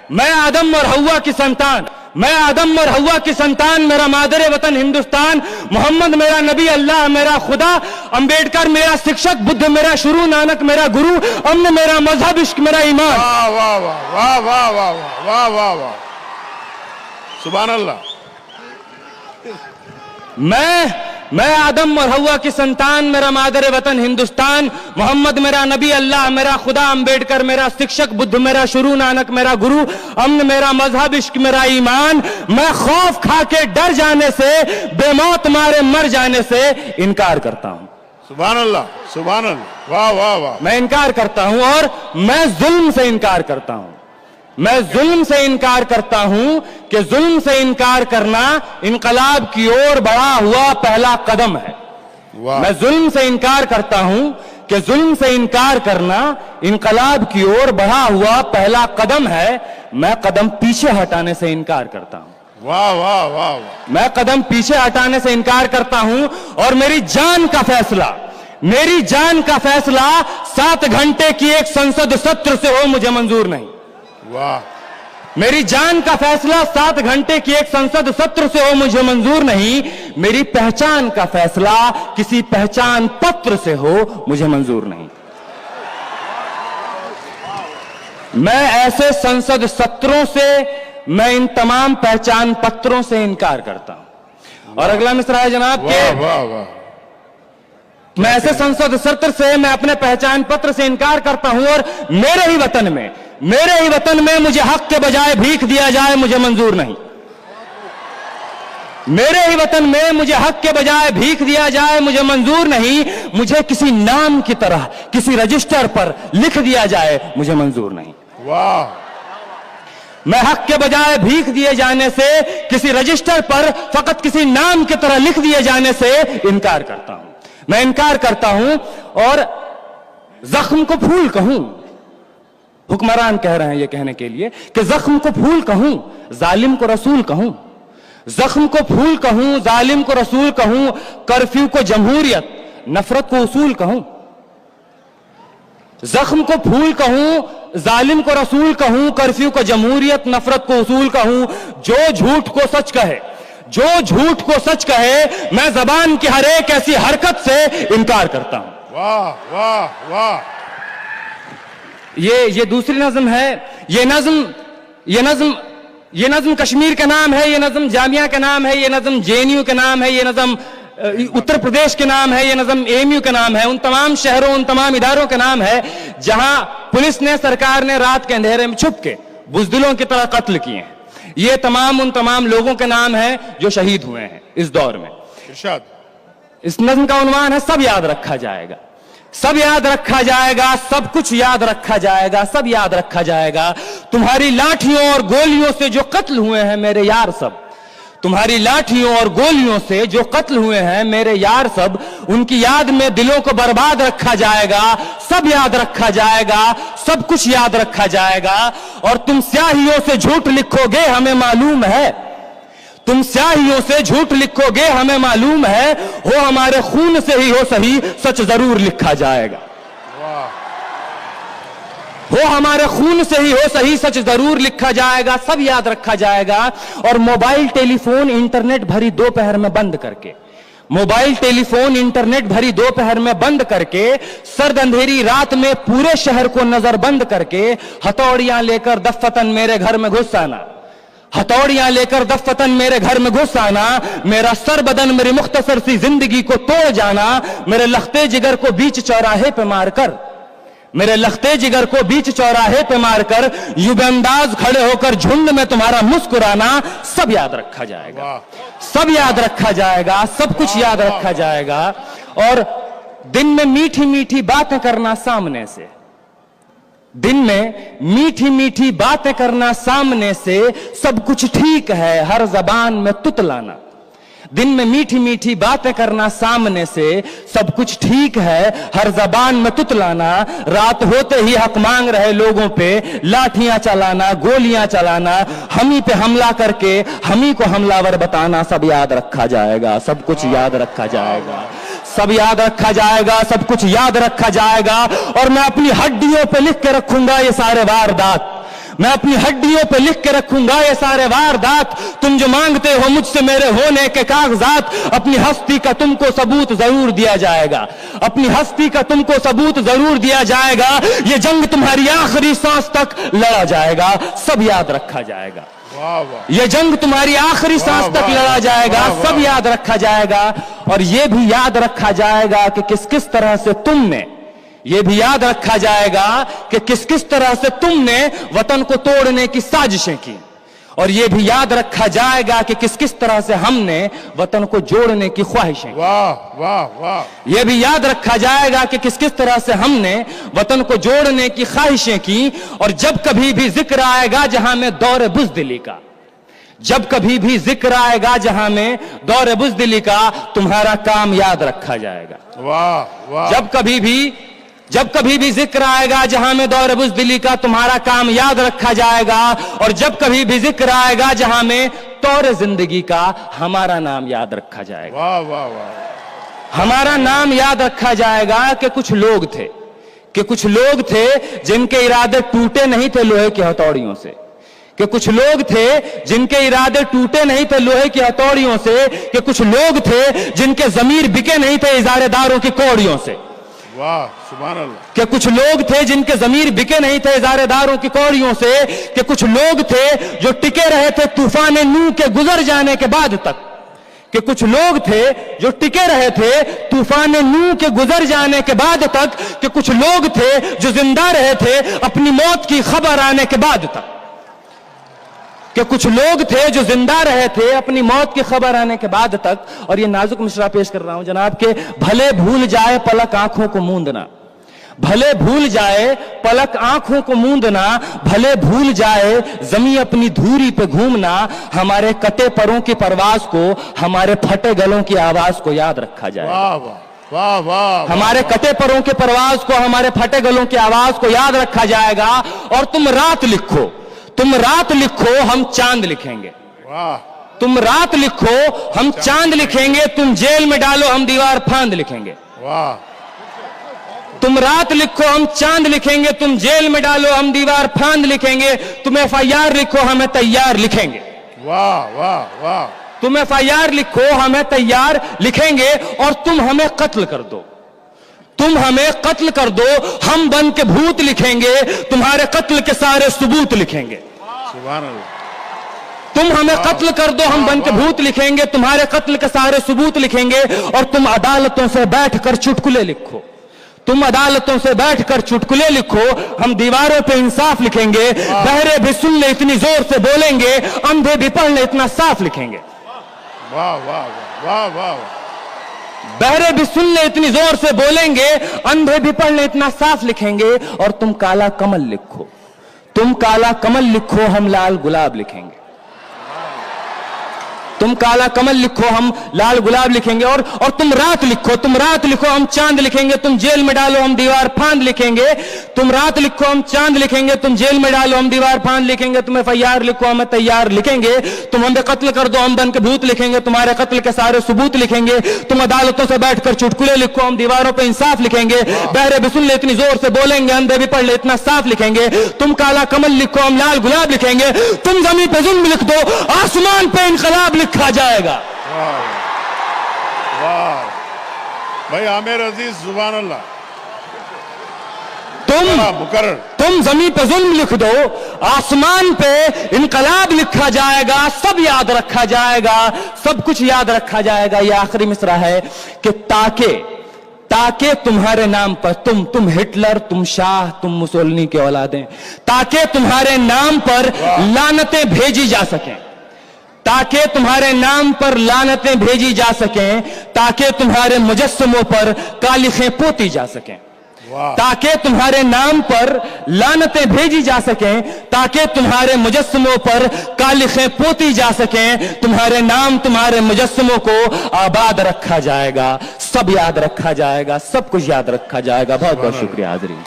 मैं आदम और हव्वा की संतान, मैं आदम और हव्वा की संतान, मेरा मादर वतन हिंदुस्तान, मोहम्मद मेरा नबी, अल्लाह मेरा खुदा, अंबेडकर मेरा शिक्षक, बुद्ध मेरा शुरू, नानक मेरा गुरु, अमन मेरा मजहब, इश्क मेरा ईमान। वाह वाह वाह वाह वाह वाह वाह वाह वाह, सुभान अल्लाह। मैं आदम और हव्वा की संतान, मेरा मादर वतन हिंदुस्तान, मोहम्मद मेरा नबी, अल्लाह मेरा खुदा, अंबेडकर मेरा शिक्षक, बुद्ध मेरा शुरू, नानक मेरा गुरु, अमन मेरा मजहब, इश्क मेरा ईमान। मैं खौफ खा के डर जाने से, बेमौत मारे मर जाने से इनकार करता हूं। सुभान अल्लाह, सुभान अल्लाह, वाह वाह वाह। मैं इनकार करता हूं और मैं जुल्म से इनकार करता हूं। मैं जुल्म से इनकार करता हूं कि जुल्म से इनकार करना इनकलाब की ओर बढ़ा हुआ पहला कदम है। मैं जुल्म से इनकार करता हूं कि जुल्म से इनकार करना इनकलाब की ओर बढ़ा हुआ पहला कदम है। मैं कदम पीछे हटाने से इनकार करता हूं। वाह वाह वाह वाह। मैं कदम पीछे हटाने से इनकार करता हूं और मेरी जान का फैसला, मेरी जान का फैसला 7 घंटे की एक संसद सत्र से हो मुझे मंजूर नहीं। वाह। मेरी जान का फैसला 7 घंटे की एक संसद सत्र से हो मुझे मंजूर नहीं। मेरी पहचान का फैसला किसी पहचान पत्र से हो मुझे मंजूर नहीं। मैं ऐसे संसद सत्रों से, मैं इन तमाम पहचान पत्रों से इनकार करता हूं। और अगला मिसरा है जनाब के, वाह वाह। मैं ऐसे संसद सत्र से, मैं अपने पहचान पत्र से इनकार करता हूं और मेरे ही वतन में, मेरे ही वतन में मुझे हक के बजाय भीख दिया जाए मुझे मंजूर नहीं। मेरे ही वतन में मुझे हक के बजाय भीख दिया जाए मुझे मंजूर नहीं। मुझे किसी नाम की तरह किसी रजिस्टर पर लिख दिया जाए मुझे मंजूर नहीं। वाह। मैं हक के बजाय भीख दिए जाने से, किसी रजिस्टर पर फकत किसी नाम की तरह लिख दिए जाने से इनकार करता हूं। मैं इनकार करता हूं और जख्म को फूल कहूं, हुक्मरान कह रहे हैं ये कहने के लिए कि जख्म को फूल कहूं, जालिम को रसूल कहूं। जख्म को फूल कहूं, जालिम को रसूल कहूं, कर्फ्यू को जमहूरियत, नफरत को उसूल कहूं। जख्म को फूल कहूं, जालिम को रसूल कहूं, कर्फ्यू को जमहूरियत, नफरत को उसूल कहूं। जो झूठ को सच कहे, जो झूठ को सच कहे, मैं जबान की हर एक ऐसी हरकत से इनकार करता हूं। वाह वाह वाह। ये दूसरी नज्म है। ये नज्म कश्मीर का नाम है, ये नज्म जामिया का नाम है, ये नज्म जेएनयू का नाम है, ये नज्म उत्तर प्रदेश के नाम है, ये नज्म एएमयू का नाम है। उन तमाम शहरों, उन तमाम इदारों का नाम है जहां पुलिस ने, सरकार ने रात के अंधेरे में छुप के बुजदिलों की तरह कत्ल किए हैं। ये तमाम उन तमाम लोगों के नाम है जो शहीद हुए हैं इस दौर में। इरशाद। इस नज्म का उन्वान है सब याद रखा जाएगा, सब याद रखा जाएगा, सब कुछ याद रखा जाएगा, सब याद रखा जाएगा। तुम्हारी लाठियों और गोलियों से जो कत्ल हुए हैं मेरे यार सब, तुम्हारी लाठियों और गोलियों से जो कत्ल हुए हैं मेरे यार सब, उनकी याद में दिलों को बर्बाद रखा जाएगा, सब याद रखा जाएगा, सब कुछ याद रखा जाएगा। और तुम स्याहियों से झूठ लिखोगे हमें मालूम है, तुम स्याहियों से झूठ लिखोगे हमें मालूम है, हो हमारे खून से ही हो सही सच जरूर लिखा जाएगा। हो हमारे खून से ही हो सही सच जरूर लिखा जाएगा, सब याद रखा जाएगा। और मोबाइल टेलीफोन इंटरनेट भरी दोपहर में बंद करके, मोबाइल टेलीफोन इंटरनेट भरी दोपहर में बंद करके, सर्द अंधेरी रात में पूरे शहर को नजर बंद करके, हथौड़ियां लेकर दफ्फतन मेरे घर में घुस आना, हथौड़ियां लेकर दफ्फतन मेरे घर में घुस आना, मेरा सर बदन मेरी मुख्तसर सी जिंदगी को तोड़ जाना, मेरे लख्ते जिगर को बीच चौराहे पे मारकर, मेरे लख्ते जिगर को बीच चौराहे पे मारकर, युबंदाज खड़े होकर झुंड में तुम्हारा मुस्कुराना, सब याद रखा जाएगा, सब याद रखा जाएगा, सब कुछ याद रखा जाएगा। और दिन में मीठी मीठी बातें करना सामने से, दिन में मीठी मीठी बातें करना सामने से, सब कुछ ठीक है हर जबान में तुतलाना। दिन में मीठी मीठी बातें करना सामने से, सब कुछ ठीक है हर जबान में तुतलाना। रात होते ही हक मांग रहे लोगों पे लाठियां चलाना, गोलियां चलाना, हम ही पे हमला करके हम ही को हमलावर बताना, सब याद रखा जाएगा, सब कुछ याद रखा जाएगा, सब याद रखा जाएगा, सब कुछ याद रखा जाएगा। और मैं अपनी हड्डियों पे लिख के रखूंगा ये सारे वारदात, मैं अपनी हड्डियों पे लिख के रखूंगा ये सारे वारदात, तुम जो मांगते हो मुझसे मेरे होने के कागजात। अपनी हस्ती का तुमको सबूत जरूर दिया जाएगा, अपनी हस्ती का तुमको सबूत जरूर दिया जाएगा। ये जंग तुम्हारी आखिरी सांस तक लड़ा जाएगा, सब याद रखा जाएगा। वाह वाह, ये जंग तुम्हारी आखिरी सांस तक लड़ा जाएगा, सब याद रखा जाएगा। और ये भी याद रखा जाएगा कि किस किस तरह से तुमने, ये भी याद रखा जाएगा कि किस किस तरह से तुमने वतन को तोड़ने की साजिशें की। और ये भी याद रखा जाएगा कि किस किस तरह से हमने वतन को जोड़ने की ख्वाहिशें की। वाह वाह वाह, यह भी याद रखा जाएगा कि किस किस तरह से हमने वतन को जोड़ने की ख्वाहिशें की। और जब कभी भी जिक्र आएगा जहां में दौर बुज़दिली का, जब कभी भी जिक्र आएगा जहां में दौर बुज़दिली का, तुम्हारा काम याद रखा जाएगा। वाह वाह, जब कभी भी जिक्र आएगा जहां में दौर बुज़दिली का, तुम्हारा काम याद रखा जाएगा। और जब कभी भी जिक्र आएगा जहां में तौर जिंदगी का, हमारा नाम याद रखा जाएगा। वाह वाह वाह, हमारा नाम याद रखा जाएगा कि कुछ लोग थे जिनके इरादे टूटे नहीं थे लोहे की हथौड़ियों से, कि कुछ लोग थे जिनके इरादे टूटे नहीं थे लोहे की हथौड़ियों से, कि कुछ लोग थे जिनके जमीर बिके नहीं थे इजारेदारों की कौड़ियों से। वाह सुभान अल्लाह, कि कुछ लोग थे जिनके जमीर बिके नहीं थे इजारेदारों की कौड़ियों से, कि कुछ लोग थे जो टिके रहे थे तूफान नूह के गुजर जाने के बाद तक, कि कुछ लोग थे जो टिके रहे थे तूफान नूह के गुजर जाने के बाद तक, कि कुछ लोग थे जो जिंदा रहे थे अपनी मौत की खबर आने के बाद तक, कि कुछ लोग थे जो जिंदा रहे थे अपनी मौत की खबर आने के बाद तक। और ये नाजुक मिसरा पेश कर रहा हूं जनाब के, भले भूल जाए पलक आंखों को मूंदना, भले भूल जाए पलक आंखों को मूंदना, भले भूल जाए जमी अपनी धूरी पे घूमना, हमारे कटे परों की परवाज को, हमारे फटे गलों की आवाज को याद रखा जाए। वाह वाह वाह वाह, हमारे कटे परों की परवाज को, हमारे फटे गलों की आवाज को याद रखा जाएगा। और तुम रात लिखो, तुम रात लिखो, हम चांद लिखेंगे। वाह, तुम रात लिखो, हम चांद लिखेंगे। तुम जेल में डालो, हम दीवार फांद लिखेंगे। वाह, तुम रात लिखो, हम चांद लिखेंगे। तुम जेल में डालो, हम दीवार फांद लिखेंगे। तुम FIR लिखो, हमें तैयार लिखेंगे। वाह वाह वाह, तुम FIR लिखो, हमें तैयार लिखेंगे। और तुम हमें कत्ल कर दो, तुम हमें कत्ल कर दो, हम बन के भूत लिखेंगे। तुम्हारे कत्ल के सारे सबूत लिखेंगे। सुभान अल्लाह, तुम हमें कत्ल कर दो, हम बन के भूत लिखेंगे। तुम्हारे कत्ल के सारे सबूत लिखेंगे। और तुम अदालतों से बैठकर चुटकुले लिखो, तुम अदालतों से बैठकर चुटकुले लिखो, हम दीवारों पे इंसाफ लिखेंगे। बहरे भी सुन ले इतनी जोर से बोलेंगे, अंधे भी पढ़ ले इतना साफ लिखेंगे। वाह वाह वाह वाह, बहरे भी सुन ले इतनी जोर से बोलेंगे, अंधे भी पढ़ ले इतना साफ लिखेंगे। और तुम काला कमल लिखो, तुम काला कमल लिखो, हम लाल गुलाब लिखेंगे। तुम काला कमल लिखो, हम लाल गुलाब लिखेंगे। और तुम रात लिखो, तुम रात लिखो, हम चांद लिखेंगे। तुम जेल में डालो, हम दीवार फांद लिखेंगे। तुम रात लिखो, हम चांद लिखेंगे। तुम जेल में डालो, हम दीवार फांद लिखेंगे। तुम FIR लिखो, हमें तैयार लिखेंगे। तुम हमें कत्ल कर दो, हम बन के भूत लिखेंगे। तुम्हारे कत्ल के सारे सबूत लिखेंगे। तुम अदालतों से बैठकर चुटकुले लिखो, हम दीवारों पर इंसाफ लिखेंगे। बहरे भी सुन ले इतनी जोर से बोलेंगे, अंधे भी पढ़ ले इतना साफ लिखेंगे। तुम काला कमल लिखो, हम लाल गुलाब लिखेंगे। तुम जमीन पे जुल्म लिख दो, आसमान पे इनकलाब लिखा जाएगा। वाह भाई आमिर अजीज, सुभान अल्लाह, तुम जमीन पे जुल्म लिख दो, आसमान पे इनकलाब लिखा जाएगा। सब याद रखा जाएगा, सब कुछ याद रखा जाएगा। ये आखिरी मिसरा है कि ताके तुम्हारे नाम पर, तुम हिटलर, तुम शाह, तुम मुसोलिनी के औलादें, ताकि तुम्हारे नाम पर लानतें भेजी जा सकें, ताकि तुम्हारे नाम पर लानतें भेजी जा सकें, ताकि तुम्हारे मुजस्समों पर कालिखें पोती जा सकें, ताकि तुम्हारे नाम पर लानतें भेजी जा सकें, ताकि तुम्हारे मुजस्समों पर कालिखें पोती जा सकें। तुम्हारे नाम, तुम्हारे मुजस्समों को आबाद रखा जाएगा, सब याद रखा जाएगा, सब कुछ याद रखा जाएगा। बहुत बहुत शुक्रिया हाज़रीन।